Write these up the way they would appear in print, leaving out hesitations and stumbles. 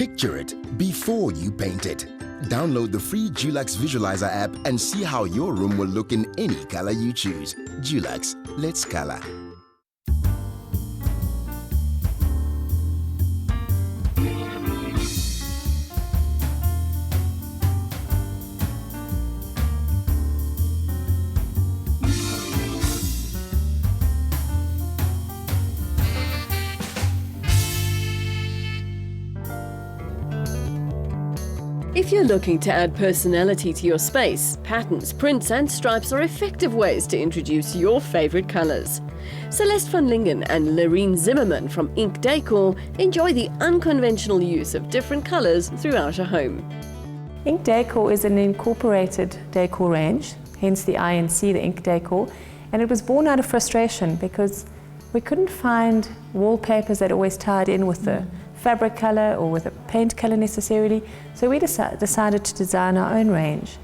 Picture it before you paint it. Download the free Dulux Visualizer app and see how your room will look in any color you choose. Dulux, let's color. If you're looking to add personality to your space, patterns, prints and stripes are effective ways to introduce your favorite colors. Celeste van Lingen and Loreen Zimmerman from INCdecor enjoy the unconventional use of different colors throughout a home. INCdecor is an incorporated decor range, hence the INC, the INCdecor, and it was born out of frustration because we couldn't find wallpapers that always tied in with the fabric color or with a paint color necessarily, so we decided to design our own range.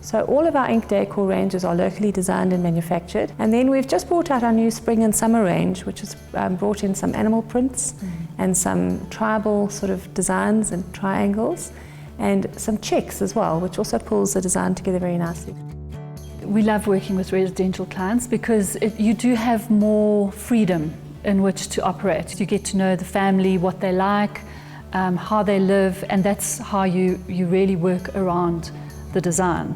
So all of our INCdecor ranges are locally designed and manufactured, and then we've just brought out our new spring and summer range, which has brought in some animal prints and some tribal sort of designs and triangles and some checks as well, which also pulls the design together very nicely. We love working with residential clients because you do have more freedom in which to operate. You get to know the family, what they like, how they live, and that's how you really work around the design.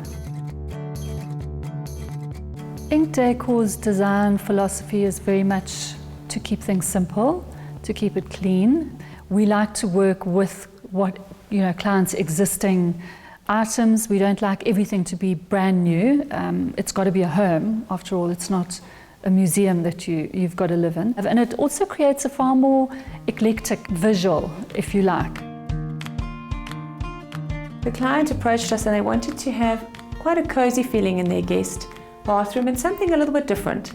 INCdecor's design philosophy is very much to keep things simple, to keep it clean. We like to work with clients' existing items. We don't like everything to be brand new. It's got to be a home. After all, it's not a museum that you've got to live in. And it also creates a far more eclectic visual, if you like. The client approached us and they wanted to have quite a cozy feeling in their guest bathroom and something a little bit different.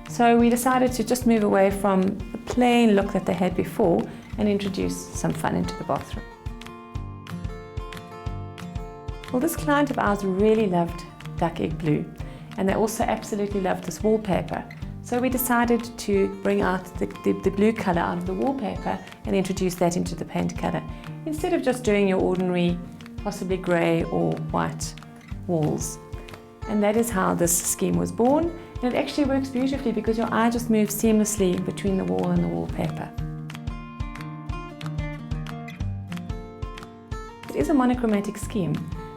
So we decided to just move away from the plain look that they had before and introduce some fun into the bathroom. Well, this client of ours really loved duck egg blue, and they also absolutely loved this wallpaper. So we decided to bring out the blue colour out of the wallpaper and introduce that into the paint colour, instead of just doing your ordinary, possibly grey or white walls. And that is how this scheme was born, and it actually works beautifully because your eye just moves seamlessly between the wall and the wallpaper. It is a monochromatic scheme,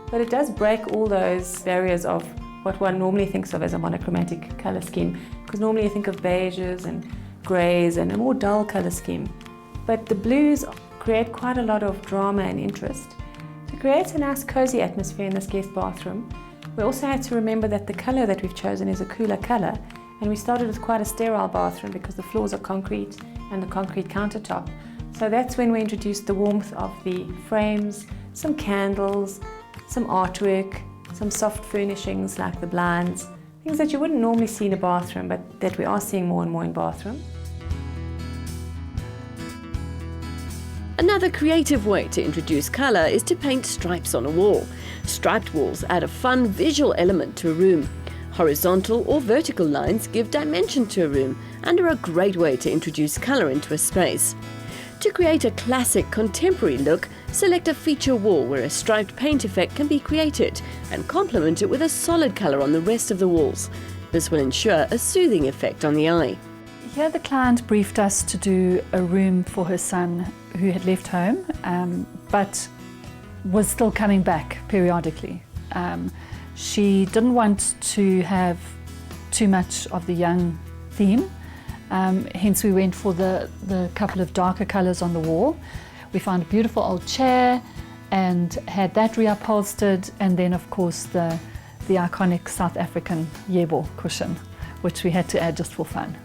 but it does break all those barriers of what one normally thinks of as a monochromatic colour scheme, because normally you think of beiges and greys and a more dull colour scheme. But the blues create quite a lot of drama and interest. To create a nice cosy atmosphere in this guest bathroom, we also had to remember that the colour that we've chosen is a cooler colour, and we started with quite a sterile bathroom because the floors are concrete and the concrete countertop. So that's when we introduced the warmth of the frames, some candles, some artwork, some soft furnishings like the blinds, things that you wouldn't normally see in a bathroom, but that we are seeing more and more in bathrooms. Another creative way to introduce colour is to paint stripes on a wall. Striped walls add a fun visual element to a room. Horizontal or vertical lines give dimension to a room and are a great way to introduce colour into a space. To create a classic contemporary look, select a feature wall where a striped paint effect can be created and complement it with a solid colour on the rest of the walls. This will ensure a soothing effect on the eye. Here the client briefed us to do a room for her son who had left home but was still coming back periodically. She didn't want to have too much of the young theme, hence we went for the couple of darker colours on the wall. We found a beautiful old chair and had that reupholstered, and then of course the iconic South African yebo cushion, which we had to add just for fun.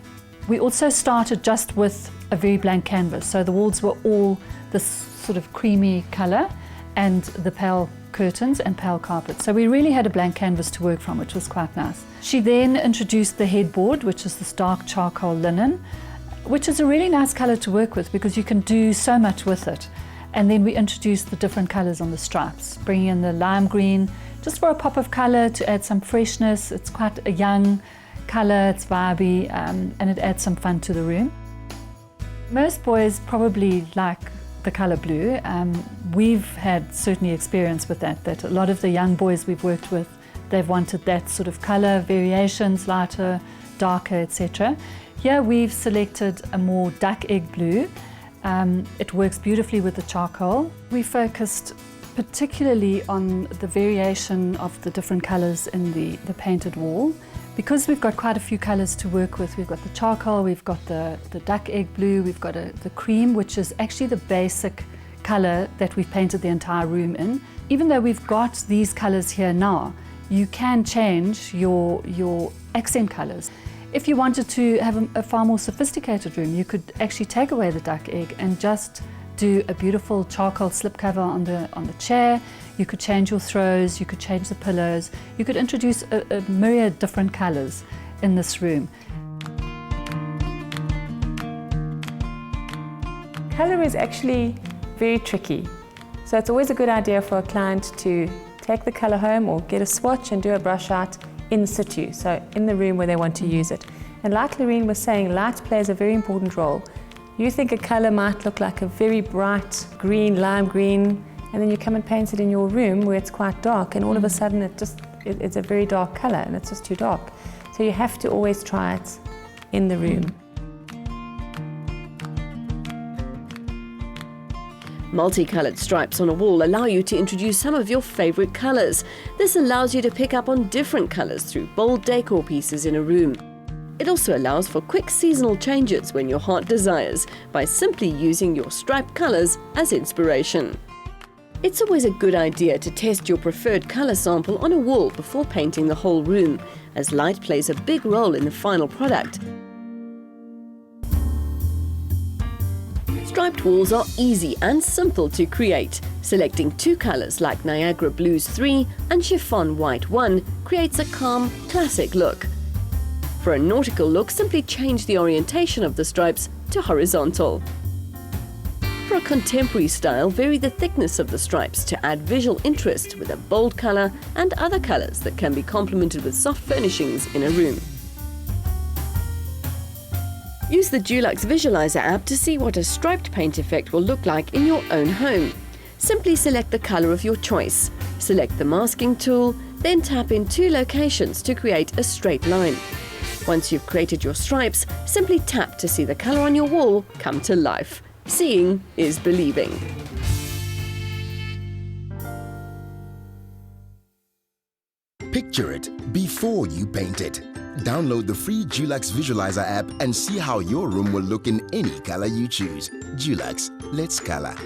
We also started just with a very blank canvas, so the walls were all this sort of creamy colour and the pale curtains and pale carpet. So we really had a blank canvas to work from, which was quite nice. She then introduced the headboard, which is this dark charcoal linen, which is a really nice colour to work with because you can do so much with it. And then we introduced the different colours on the stripes, bringing in the lime green, just for a pop of colour to add some freshness. It's quite a young colour, it's vibey, and it adds some fun to the room. Most boys probably like the colour blue. We've had certainly experience with that a lot of the young boys we've worked with, they've wanted that sort of colour variations, lighter, darker, etc. Here we've selected a more duck egg blue. It works beautifully with the charcoal. We focused particularly on the variation of the different colours in the painted wall. Because we've got quite a few colours to work with, we've got the charcoal, we've got the duck egg blue, we've got the cream, which is actually the basic colour that we've painted the entire room in. Even though we've got these colours here now, you can change your accent colours. If you wanted to have a far more sophisticated room, you could actually take away the duck egg and just do a beautiful charcoal slipcover on the chair. You could change your throws, you could change the pillows, you could introduce a myriad different colours in this room. Colour is actually very tricky, so it's always a good idea for a client to take the colour home or get a swatch and do a brush out in situ, so in the room where they want to use it. And like Lorraine was saying, light plays a very important role. You think a colour might look like a very bright green, lime green, and then you come and paint it in your room where it's quite dark, and all of a sudden it's a very dark colour and it's just too dark. So you have to always try it in the room. Multicoloured stripes on a wall allow you to introduce some of your favourite colours. This allows you to pick up on different colours through bold decor pieces in a room. It also allows for quick seasonal changes when your heart desires by simply using your striped colours as inspiration. It's always a good idea to test your preferred colour sample on a wall before painting the whole room, as light plays a big role in the final product. Striped walls are easy and simple to create. Selecting two colours like Niagara Blues 3 and Chiffon White 1 creates a calm, classic look. For a nautical look, simply change the orientation of the stripes to horizontal. For a contemporary style, vary the thickness of the stripes to add visual interest with a bold colour and other colours that can be complemented with soft furnishings in a room. Use the Dulux Visualizer app to see what a striped paint effect will look like in your own home. Simply select the colour of your choice. Select the masking tool, then tap in two locations to create a straight line. Once you've created your stripes, simply tap to see the colour on your wall come to life. Seeing is believing. Picture it before you paint it. Download the free Dulux Visualizer app and see how your room will look in any color you choose. Dulux, let's color.